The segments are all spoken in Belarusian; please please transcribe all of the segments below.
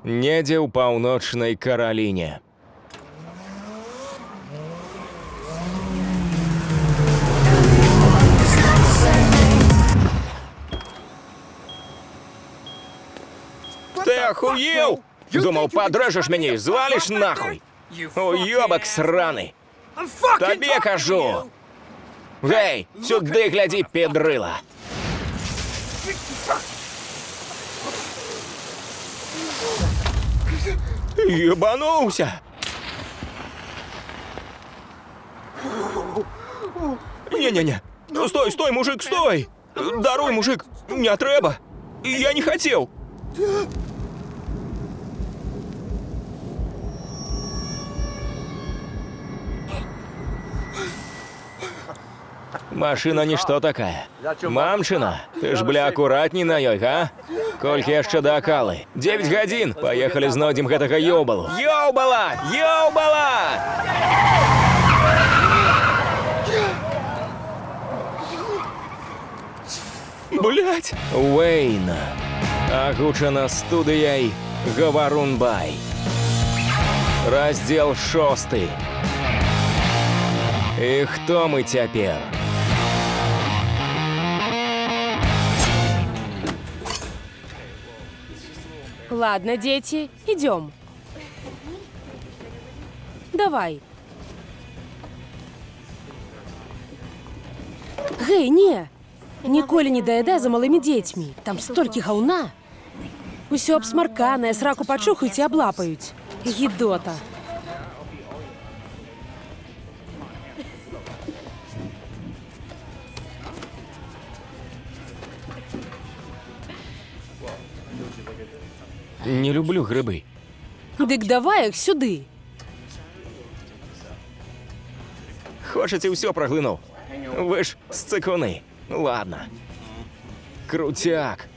Недзе ў паўночнай Караліне. Ты охуел? Думал, подрежешь меня и звалишь нахуй? Уёбок сраный. Тебе кажу. Эй, сюда гляди, педрила. Ебанулся. Не-не-не. Стой, стой, мужик, стой. Даруй, мужик, не треба. Я не хотел. Машина ничто такая. Мамчина, ты ж, бля, аккуратней на ёй, а? Колькі яшчэ да акалы? 9 гадзін. Поехали знойдем гэтага ёбалу. Ёбала! Ёбала! Блять! Уэйн. Агучана студыяй Гаварун Бай. Раздел 6. І хто мы цяпер? Ладно, дети, идем. Давай. Гей, не! Ніколі не даядай за малымі дзецьмі. Там столькі гаўна. Усё абсмарканае, сраку пачухаюць і аблапаюць. Гідота. Не люблю грибы. Дык давай іх сюды. Хочаце ўсё праглынуў? Вы ж сцыкуны. Ладно. Крутяк.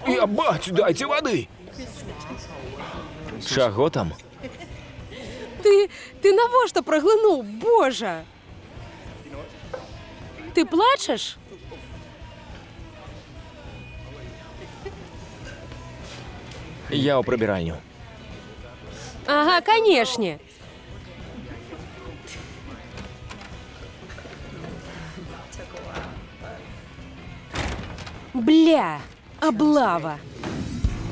Ебать, дайте воды. Чаго там? Ты навошта праглынуў, божа? Ты плачаш? Я ў прыбіральню. Ага, канешне. Бля, облава.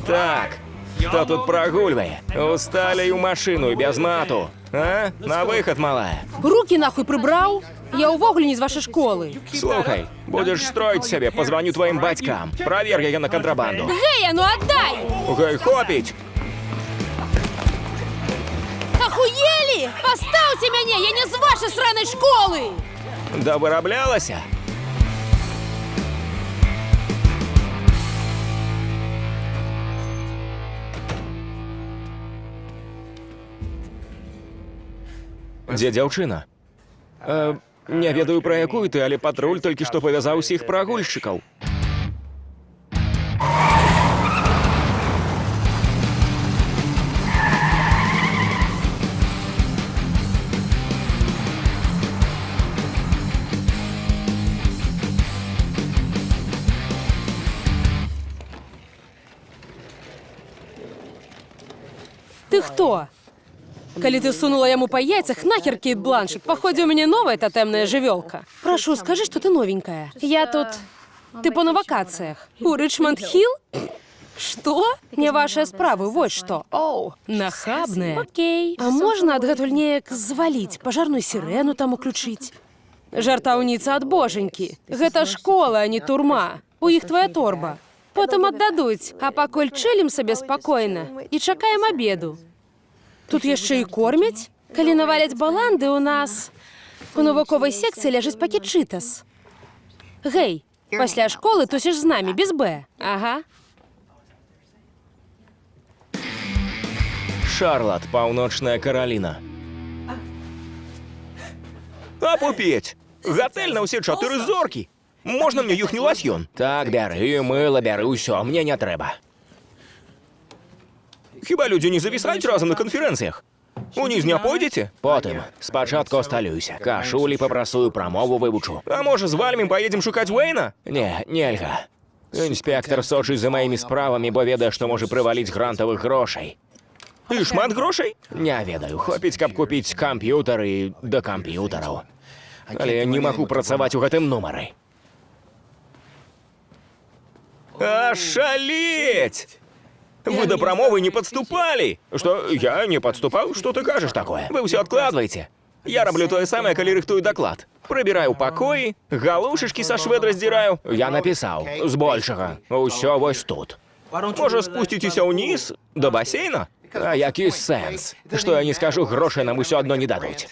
Так, хто тут прогульвае? Устали ў машину і без мату. А? На выход, малая. Руки нахуй прибраў? Я увогуле не з вашай школы. Слухай, будешь строить себе, позвоню твоим батькам. Проверь ее на контрабанду. Гей, ну отдай! Гей, хопить! Охуели? Поставьте меня, я не з вашей сраной школы! Да выраблялася? Дзе дзяўчына? Не ведаю, пра якую ты, але патруль толькі што павязаў усіх прагульшчыкаў. Ты кто? Калі ты сунула яму па яйцах, нахер Кейт Бланшет, походе у меня новая тотемная живёлка. Прошу, скажи, что ты новенькая. Я тут... Типа на вакациях. У Ричмонд-Хилл? Что? Не ваша справа, вот что. Оу, нахабная. Окей. А можно адгэтуль неяк звалить, пожарную сирену там уключить? Жартаўніца ад боженькі. Гэта школа, а не турма. У іх твоя торба. Потым аддадуць, а пакуль чылім сабе спакойна і чакаем абеду. Тут яшчэ і кормяць. Калі наваляць баланды, у нас у навуковай секцыі ляжыць пакет чытас. Гэй, пасля школы тусіш з намі, без Б. Ага. Шарлот, паўночная Караліна. Апупець! Гатэль на ўсе 4 зоркі! Можна мне юхні ласьён? Так, бяры, мыла бяры, ўсё, мне не трэба. Хіба людзі не завісаюць разам на канферэнцыях? Уніз не пойдете? Потым. Спачатку осталюся. Кашулі папрасую, прамову вывучу. А можа, звальмем поедем шукаць Уэйна? Не, нельга. Інспектор сочыць за маімі справамі, бо ведае, што можа прываліць грантавых грошай. І шмат грошай? Не ведаю. Хопіць, каб купіць камп'ютары да камп'ютараў. Але я не магу працаваць у гэтым нумары. Ошалеть! Вы до промовы не подступали? Что, я не подступал? Что ты кажешь такое? Вы все откладываете. Я роблю тое самое, коли рыхтую доклад. Прибираю покои, галушечки со швед раздираю. Я написал, збольшага. Усё вось тут. Може, спуститеся униз, до бассейна? А який сенс? Что я не скажу, грошей нам усё одно не дадуть.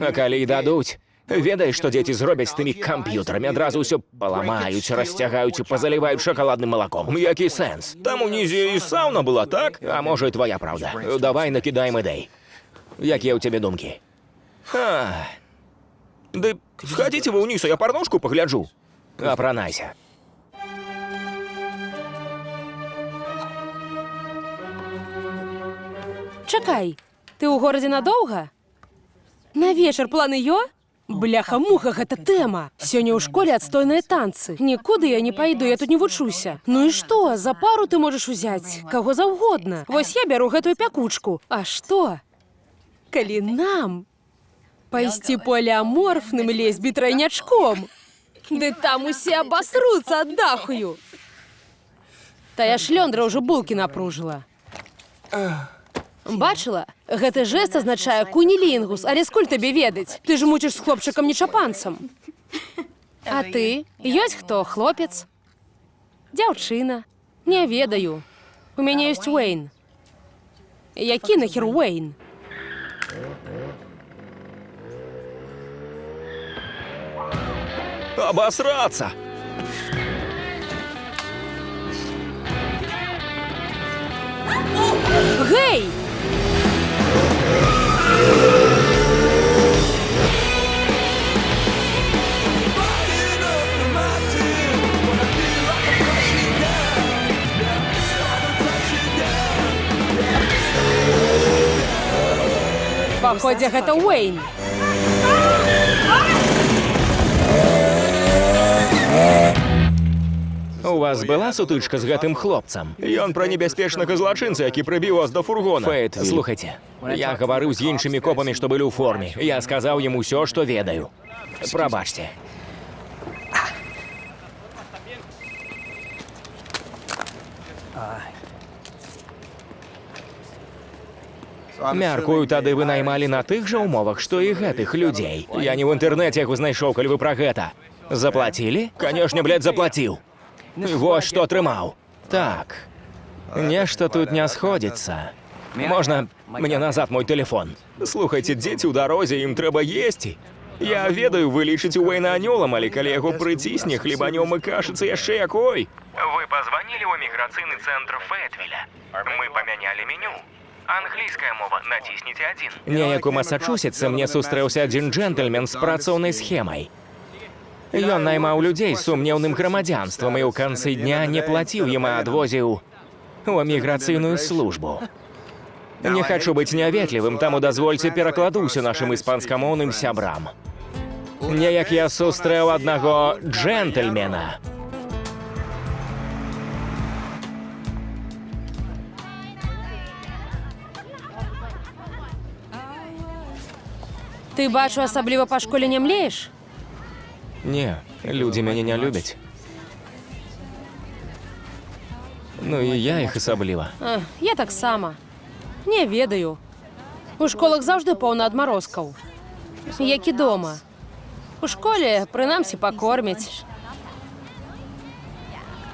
А коли і дадуть, ведаеш, што дзеці зробяць з тымі камп'ютарамі, адразу ўсё паламаюць, расцягаюць і пазаліваюць шакаладным малаком. Які сэнс? Там унізе і сауна была, так? А можа, і твоя правда. Давай накідаем ідэй. Якія ў цябе думкі? Ды сходите вы ўніз, а я парнушку пагляджу. Апранайся. Чакай, ты ў горадзе надоўга? На вечар планы ё? Бляха-муха, гэта тэма. Сёння ў школе адстойныя танцы. Нікуды я не пайду, я тут не вучуся. Ну і што? За пару ты можаш узяць каго заўгодна. Вось я бяру гэтую пякучку. А што? Калі нам пайсці поліаморфным лесбі-трайнячком? Ды там усе абасруцца ад дахую. Тая шлёндра ўжо булкі напружыла. Бачыла? Гэты жэст азначае кунілінгус, але скуль табе ведаць? Ты ж мучыш з хлопчыкам нечапанцам. А ты? Ёсць хто? Хлопец? Дзяўчына? Не ведаю. У мяне ёсць Уэйн. Які нахер Уэйн? Обосраться! Гей! Паходзе, гэта Уэйн. У вас была сутычка з гэтым хлопцам? Ён пра небяспечнага злачынца, які прыбіў вас до фургона. Фэйт, слухайте, я гаварыў з іншымі копамі, што былі ў форме. Я сказаў ім усё, што ведаю. Прабачце. Мяркую, тады вы наймалі на тых жа умовах, што і гэтых людзей. Я не ў інтэрнэце яго знайшоў, калі вы пра гэта. Заплацілі? Канешне, блядь, заплаціў. І вось што атрымаў. Так, нешта тут не сходзіцца. Можна мне назад мой телефон? Слухайце, дзеці ў дарозе, ім трэба есці. Я ведаю, вы лічыце Уэйна анёлам, але калі яго прыцісне, хлебанём і кашыцца яшчэ якой. Вы позвонили ў міграцыйны цэнтр Фэтвіля. Мы памянялі меню. Англійская мова, націсніце 1. Неяк у Масачусетсе мне сустрэўся адзін джентльмен з працоўнай схемай. Ён наймаў людзей з сумнеўным грамадзянствам і ў канцы дня не плаціў ім, а адвозіў у эміграцыйную службу. Не хачу быць няветлівым, таму дазвольце перакладуся нашым іспанскамоўным сябрам. Неяк я сустрэў аднаго джентльмена. Ты, бачу, асабліва па школе не млееш? Не, людзі мяне не любяць. Ну і я іх асабліва. Я таксама. Не ведаю. У школах заўжды поўна адмарозкаў. Як і дома. У школе, прынамсі, пакормяць.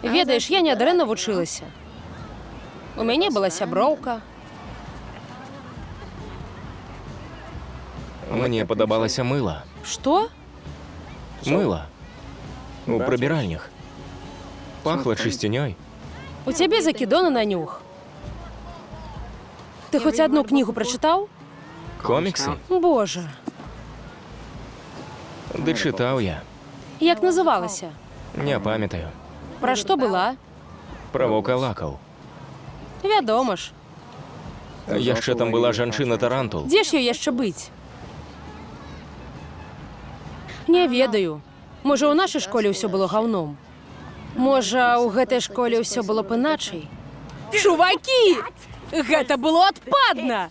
Ведаеш, я нядрэнна вучылася. У мяне была сяброўка. Мне падабалася мыла. Што? Мыла. У прыбіральнях. Пахла чысцінёй. У цябе закідона на нюх. Ты хоць адну кнігу прачытаў? Коміксы? Божа. Ды чытаў я. Як называлася? Не памятаю. Пра што была? Пра ваўкалакаў. Вядома ж. Яшчэ там была жанчына-тарантул. Дзе ж ёй яшчэ быць? Не ведаю. Можа, у нашай школе ўсё было гаўном. Можа, у гэтай школе ўсё было б іначай. Чувакі! Гэта было адпадна!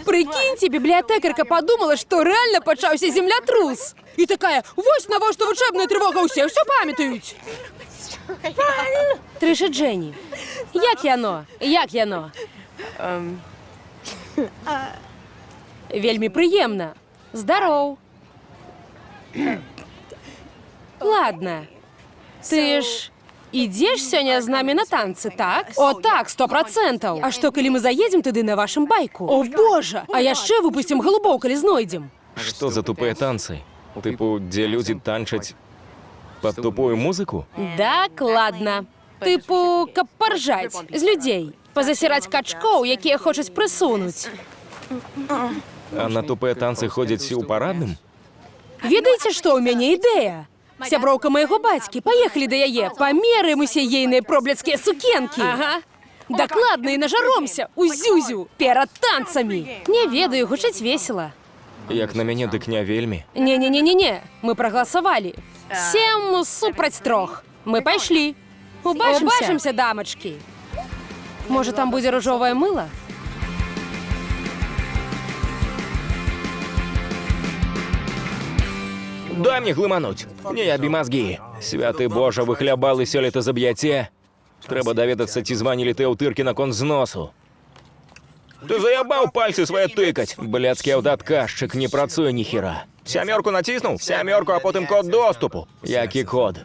Прыкіньце, бібліятэкарка падумала, што рэальна пачаўся землятрус. І такая, вось навошта вучэбная трывога, ўсе ўсё памятаюць. Трыша Дженні, як яно? Як яно? Вельмі прыемна. Здароў. Ладно. Ты ж ідзеш сёння з намі на танцы, так? О, так, 100%. А што, калі мы заедзем туды на вашым байку? О, божа! А яшчэ выпусцім голубоў, калі знойдзем. Што за тупыя танцы? Тыпу, дзе людзі танчаць пад тупую музыку? Дакладна. Тыпу, каб паржаць з людзей. Пазасіраць качкоў, якія хочуць прысунуць. А на тупыя танцы ходзяць у парадным? Ведаеце, што ў мяне ідэя? Сяброўка майго бацькі, паехалі да яе, памерымся ейныя проблецкія сукенкі. Ага. Дакладна і нажаромся у зюзю перад танцамі. Не ведаю, гучыць весела. Як на мяне, дык не вельмі. Не, мы прагаласавалі. 7 супраць 3. Мы пайшлі. Убачымся, дамачкі. Можа, там будзе ружовае мыла? Дай мне глымануць. Не ябі мазгі. Святы Божа, выхлябалы сёлета заб'яце. Трэба даведацца, ці званілі ты ўтыркі наконт зносу. Ты заябаў пальцы свае тыкаць. Блядскі аўдатказчык не працуе ніхера. Сямёрку націснуў? Сямёрку, а потым код доступу. Які код?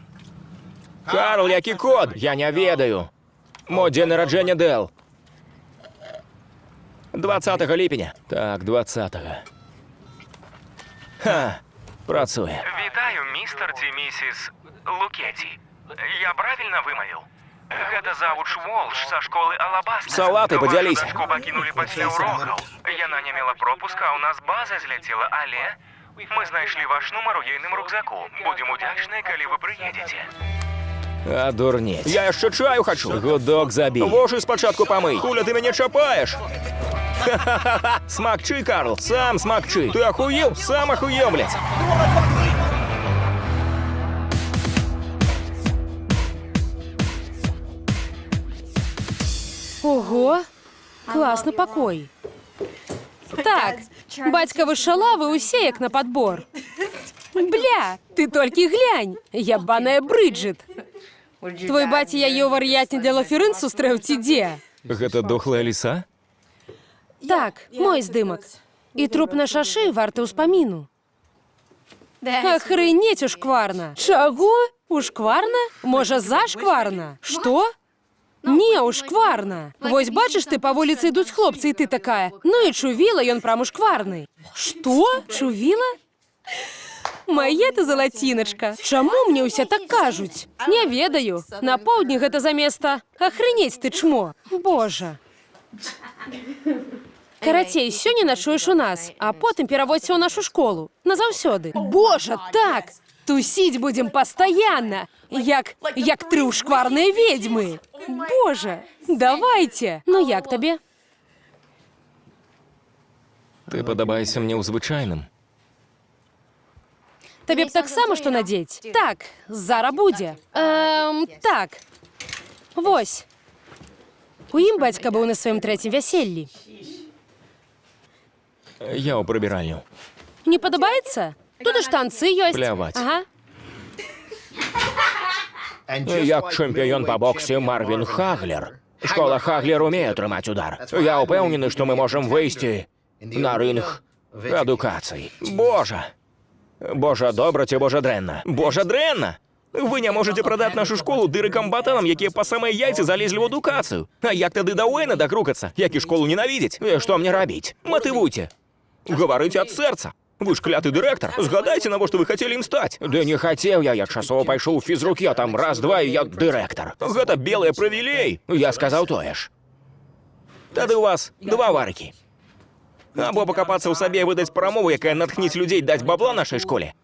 Карл, які код? Я не ведаю. Мо дзень нараджэння Дэл. 20 ліпеня. Так, 20. Ха. Працуе. Вітаю, містер ці місіс Лукеті. Я правильно вымавіў? Гэта завуч Волш са школы Алабаста. Салаты падзяліся. Вашу дачку пакінулі пасля урокаў. Яна не мела пропуска, а ў нас база зляцела, але мы знайшлі ваш нумар у ейным рюкзаку. Будзем удзячныя, калі вы прыедзеце. А дурнець. Я яшчэ чаю хачу. Гудок забі. Вочы спачатку памый. Хуля ты мяне чапаеш? Ха-ха-ха. Смакчы, Карл, сам смакчы. Ты ахуел? Сам ахуел, блядь. Ого, класны пакой. Так, бацькавы шалавы ўсе як на падбор. Бля, ты толькі глянь, ябаная Брыджыт. Твой баця яе ў вар'ятні для Лаферын сустрэў ці дзе? Гэта дохлая ліса? Так, мой здымак. І труп на шашы варты ўспаміну. Ахрэнець ушкварна. Чаго? Ушкварна? Можа, зашкварна? Што? Не, ушкварна. Вось бачыш, ты па вуліцы ідуць хлопцы, і ты такая. Ну і чувіла, ён прам ушкварны. Што? Чувіла? Мая ты залаціначка. Чаму мне ўсе так кажуць? Не ведаю. На поўдні гэта за места. Ахрэнець ты чмо. Божа. Карацей, сёння начуеш у нас, а потым пераводься ў нашу школу. Назаўсёды. Божа, так! Тусіць будзем пастаянна, як 3 ушкварныя ведьмы. Божа, давайте. Ну як табе? Ты падабаешся мне ў звычайным. Табе б таксама што надзець? Так, зара будзе. Так. Вось. У ім бацька быў на сваім 3-м вяселлі. Я ў прыбіральню. Не падабаецца? Тут і штанцы ёсць. Пляваць. Ага. Як чэмпіён па боксе Марвін Хаглер. Школа Хаглер умее трымаць удар. Я ўпэўнены, што мы можам выйсці на рынг адукацый. Божа! Божа добра ці божа дрэнна? Божа дрэнна! Вы не можете прадаць нашу школу дыры-камбатанам, якія па самыя яйцы залезлі ў адукацыю. А як тады да Уэйна дакрукацца, які школу ненавідзець? І што мне рабіць? Матывуйце. Гаварыце ад сэрца. Вы ж кляты дырэктар. Згадайце, навошта вы хацелі ім стаць. Да не хацеў я часова пайшоў у фізрук, я там раз-два, і я дырэктар. Гэта белыя прывілей. Я сказаў тое ж. Тады у вас 2 варыкі. Або пакапацца ў сабе і выдаць прамову, якая натхніць людзей даць бабла нашай школе.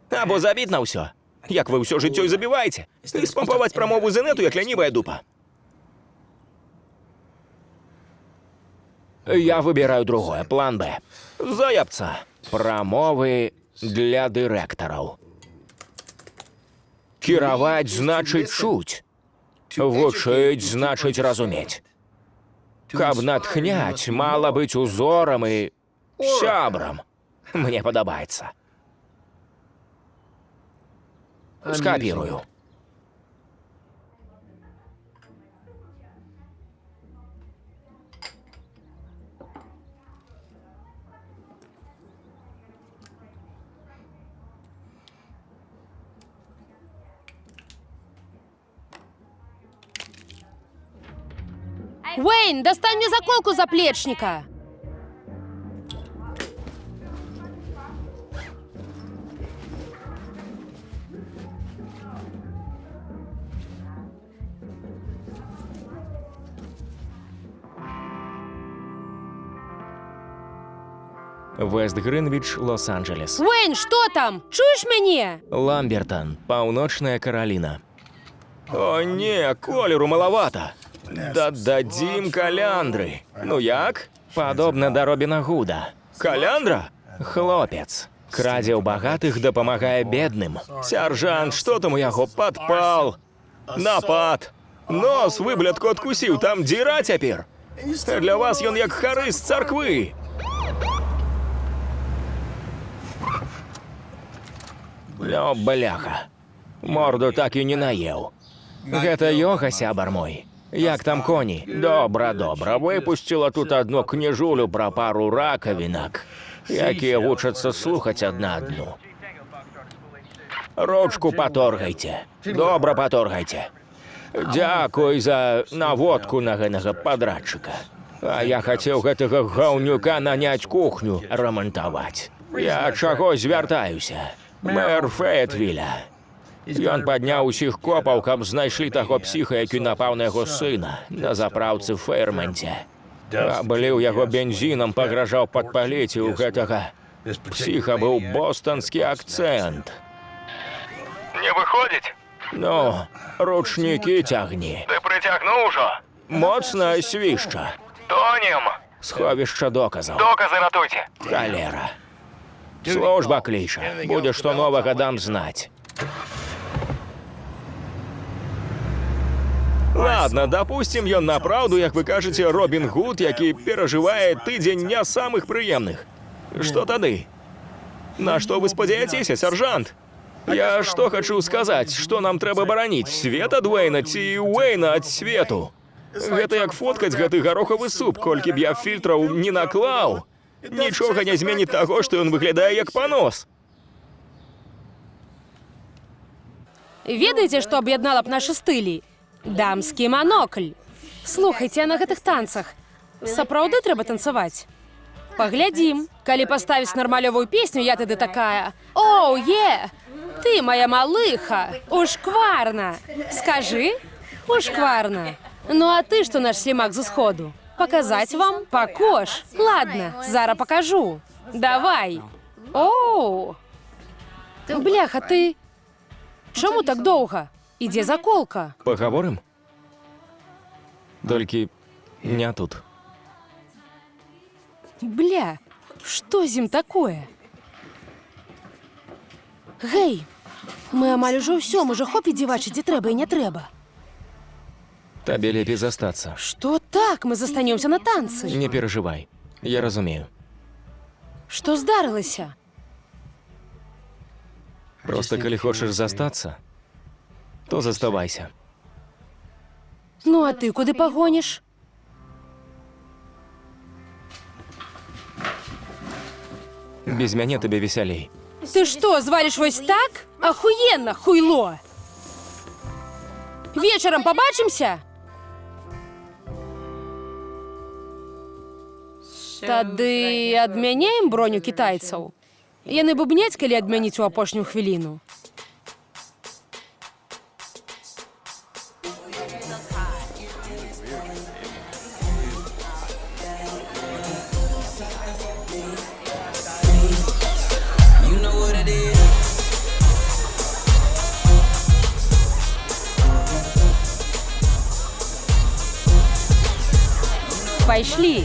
Або забіць на ўсё. Як вы ўсё жыццё і забіваеце. І спампаваць прамову з інету, як лянівая дупа. Я выбираю другое, план Б. Заябца. Прамовы для дырэктараў. Кіраваць значыць чуць. Вучыць значыць разумець. Каб натхняць, мала быць узорам і сябрам. Мне падабаецца. Скапірую. Уэйн, достань мне заколку заплечника. Вест Гринвіч, Лос-Анджелес. Уэйн, что там? Чуешь мяне? Ламбертон, Паўночная Караліна. О, не, колеру маловато. Да дадзім каляндры. Ну як? Падобна да Робіна Гуда. Каляндра? Хлопец. Крадзе ў багатых, дапамагае бедным. Сяржант, што там у яго? Падпал. Напад. Нос выблядку адкусіў, там дзіра цяпер. Для вас ён як хары з царквы. О, бляха. Морду так і не наеў. Гэта Йога, сябар мой. Як там коні? Добра. Выпусціла тут одну кніжулю пра пару ракавінак, якія вучацца слухаць адна адну. Ручку паторгайце. Добра паторгайце. Дзякуй за наводку на гэнага падрадчыка. А я хацеў гэтага гаўнюка наняць кухню рамантаваць. Я чаго звяртаюся? Мэр Фэйтвіля. Ён падняў усіх копаў, каб знайшлі таго псіха, які напаў на яго сына на заправцы в Фэйрменце. Абліў яго бензінам, пагражаў падпаліць, і у гэтага псіха быў бостонскі акцэнт. Не выходзіць? Ну, ручнікі цягні. Ты прыцягнуў ужо? Моцна свішча. Тонем. Сховішча доказаў. Доказы ратуйце. Халера. Служба кліша. Будзе што новага дам знаць. Ладно, допустим, ён направду, як вы кажаце, Робін Гуд, які перажывае тыдзень не самых прыемных. Што тады? На што вы спадзяецеся, сяржант? Я што хачу сказаць, што нам трэба бараніць? Свет ад Уэйна ці Уэйна ад свету? Гэта як фоткаць гэты гарохавы суп, колькі б я фільтраў не наклаў. Нічога не зменіць таго, што ён выглядае як панос. Ведаеце, што аб'яднала б нашы стылі? Дамскі манокль. Слухайце, а на гэтых танцах сапраўды трэба танцаваць? Паглядзім. Калі паставіць нармалёвую песню, я тады такая: «Оу, е! Ты, моя малыха! Ушкварна! Скажы, ушкварна! Ну а ты, што наш слімак з усходу? Показать вам? Пакош? Ладно, зара покажу. Давай. Оу! Бляха, ты... Чаму так доўга? Ідзе заколка. Пагаворым? Толькі не тут. Бля, што з ім такое? Гэй, мы амаль ужо ўсё, можа хопіць дзівачыць, дзе трэба і не трэба. Табе лепей застацца. Што так? Мы застанемся на танцы. Не перажывай, я разумею. Што здарылася? Просто калі хочаш застацца, то заставайся. Ну а ты куды пагоніш? Без мяне табе весялей. Ты што, зваліш вось так? Ахуенна, хуйло! Вечарам пабачымся? Тады адмяняем броню кітайцаў? Яны бубняць, калі адмяніць у апошнюю хвіліну. Пайшлі.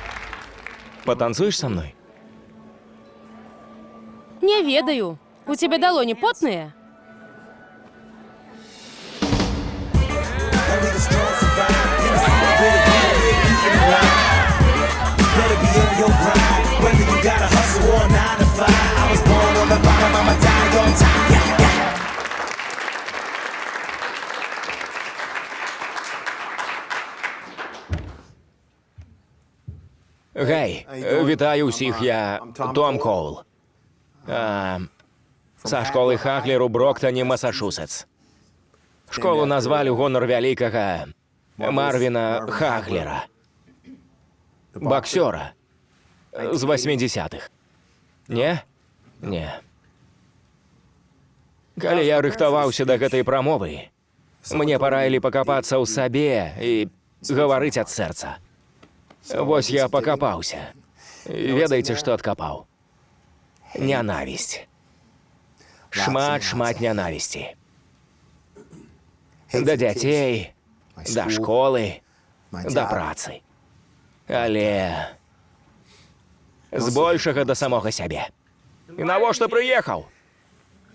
Потанцуешь со мной? Не ведаю. У тебя долони потные? Гей, вітаю усіх, я Том Коул. Са школи Хаглер у Броктоні, Масачусетс. Школу назвали у гонор вялікага Марвіна Хаглера. Боксера. З 80-х. Не? Не. Калі я рыхтаваўся да гэтай прамовы, мне параілі пакапацца ў сабе і гаварыць ад сэрца. Вось я пакапаўся. І ведаеце, што адкапаў? Нянавісць. Шмат нянавісці. Да дзяцей, да школы, да працы. Але збольшага да самога сябе. І навошта прыехаў?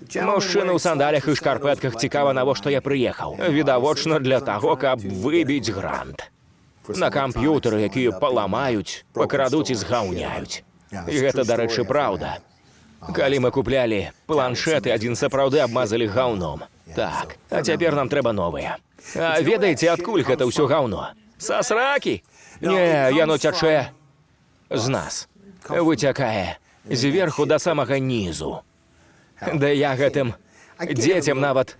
Мужчыны ў сандалях і шкарпэтках цікава, навошта я прыехаў. Відавочна для таго, каб выбіць грант. На камп'ютары, якія паламаюць, пакрадуць і згаўняюць. І гэта, дарэчы, праўда. Калі мы куплялі планшеты, адзін сапраўды абмазалі гаўном. Так, а цяпер нам трэба новыя. А ведаеце, адкуль гэта ўсё гаўно? Са сракі? Не, яно цячэ з нас. Выцякае зверху да самага нізу. Да я гэтым дзецям нават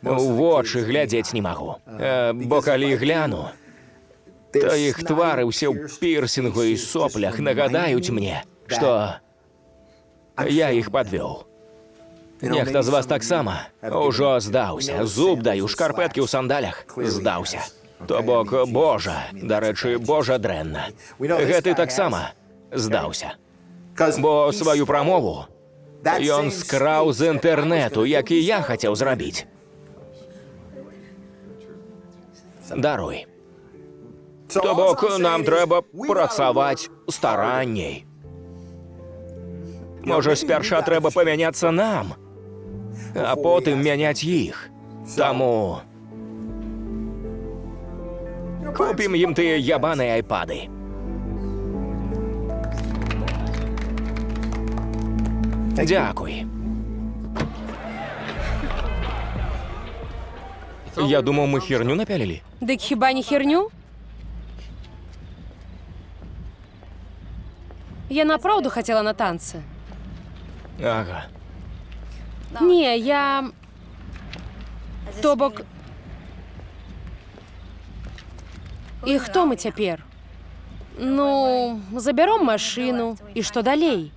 у вочы глядзець не магу. Бо калі гляну, то іх твары ўсе ў пірсінгу і соплях нагадаюць мне, што я іх падвёў. Нехта з вас таксама ўжо здаўся. Зуб даю, шкарпэткі ў сандалях здаўся. То бок, божа, дарэчы, божа дрэнна. Гэты таксама здаўся. Бо сваю прамову ён скраў з інтэрнэту, як і я хацеў зрабіць. Даруй. То бок, нам трэба працаваць старанней. Можа, спярша трэба памяняцца нам, а потым мяняць іх. Таму купім ім тыя ябаныя айпады. Дякуй. Я думаў, мы херню напялілі. Дык хіба не херню? Я направду хацела на танцы. Ага. Не, я... То бок... І хто мы цяпер? Ну, забяром машыну, і што далей?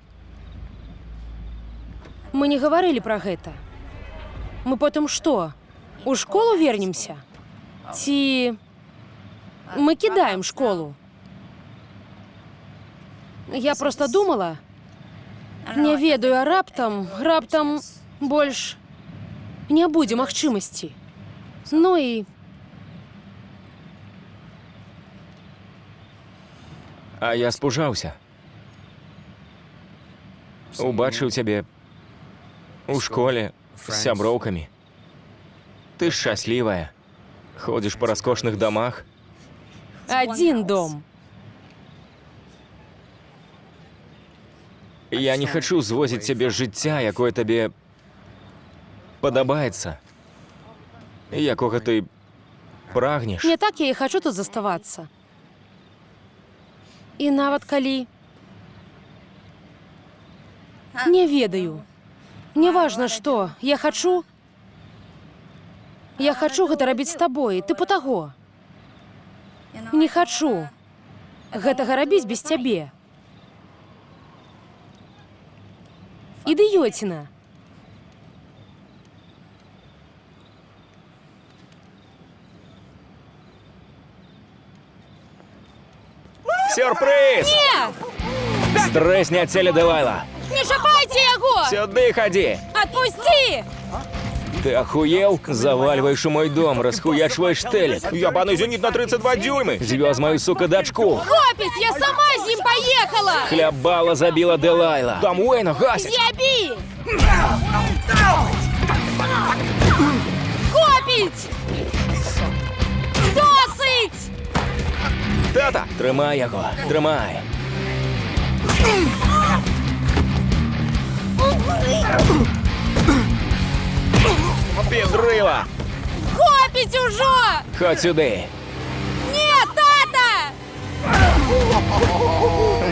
Мы не гаварылі пра гэта. Мы потым што? У школу вернемся? Ці... Мы кідаем школу? Я просто думала... Не ведаю, а раптам больш не будзе магчымасці. Ну і... А я спужаўся. Убачыў цябе у школе з сяброўкамі. Ты шчаслівая. Ходзіш па раскошных дамах. Адзін дом. Я не хачу звозіць цябе жыцця, якое табе падабаецца. Якога ты прагнеш. Не так я і хачу тут заставацца. І нават калі... Не ведаю. Неважна што, я хачу гэта рабіць з табой, тыпу таго. Не хачу гэтага рабіць без цябе. Ідыёціна. Сюрприз! Не! Стрэсні ад цели Дэлайла. Не чапайце яго! Сюды хадзі! Адпусці! Ты охуел? Заваливаешь у мой дом, расхуячиваешь телек. Ебаный зенит на 32 дюймы. Звез мою, сука, дочку. Хлопец, я сама с ним поехала! Хлябала забила Делайла. Там Уэйна гасит. З'яби! Хлопець! Досить! Тата, тримай його, тримай. Підрила. Хлопець уже! Ходь сюди. Ні, тата!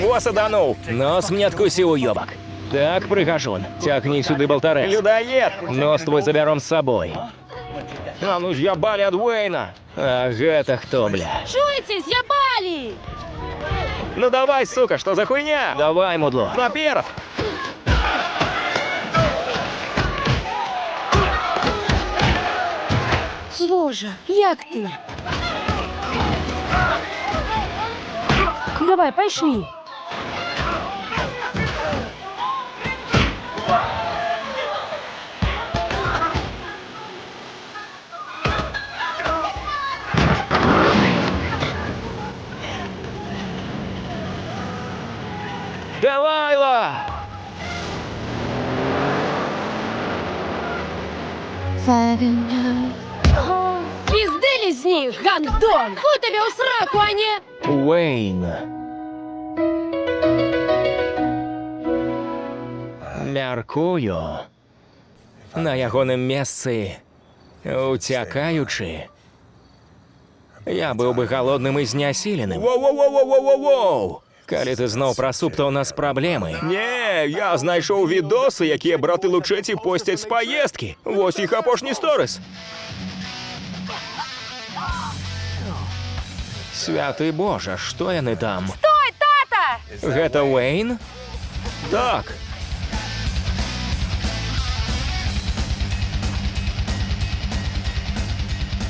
Во саданув. Нос мне откусил, уёбок. Так, прыгажун, тягни сюда болтарес. Людоед! Нос твой заберем с собой. А ну ж ебали от Уэйна. Ах, это кто, бля? Чуєте, з'ябалі! Ну давай, сука, что за хуйня? Давай, мудло. Наперед! Боже, як ти? Давай, пошли. Делайла! Піздили з них, гандон! Фу тобі у сраку, а не... Уэйн. Мяркую. На ягоным месцы, уцякаючы, я быў бы голодным і знясіленым. Воу-воу-воу-воу-воу-воу! Калі ты зноў пра суп, то ў нас праблемы. Не, я знайшоў відосы, якія браты Лучэці посцяць з паездкі. Вось іх апошні сторыс. Святы Божа, што яны там? Стой, тата! Гэта Уэйн? Так.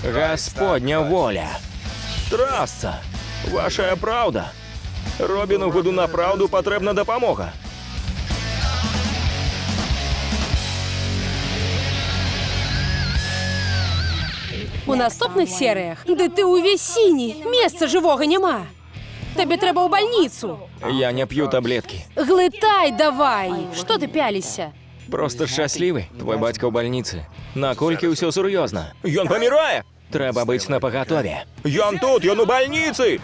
Господня воля. Трасца, вашая праўда. Робіну Гуду на праўду патрэбна дапамога. У наступных серыях, ды ты увесь сіні, месца жывога няма. Табе трэба ў бальніцу. Я не п'ю таблеткі. Глытай давай! Што ты пяліся? Просто шчаслівы. Твой бацька ў бальніцы. Наколькі ўсё сур'ёзна? Ён памірае! Трэба быць напагатове. Ён тут, ён у бальніцы!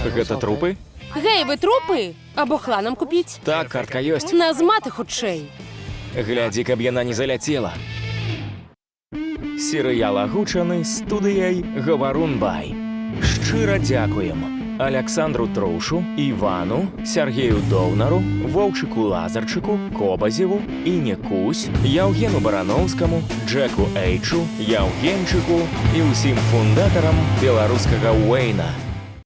Гэта трупы? Гэй, вы трупы? Або хланам купіць? Так, картка ёсць. На зматы хутчэй. Глядзі, каб яна не заляцела. Серыял агучаны студыяй Гаварун Бай. Шчыра дзякуем Аляксандру Трушу, Івану, Сергею Доўнару, Воўчыку Лазарчыку, Кобазеву, Іне Кусь, Яўгену Барановскаму, Джеку Эйчу, Яўгенчыку і ўсім фундатарам беларускага Уэйна.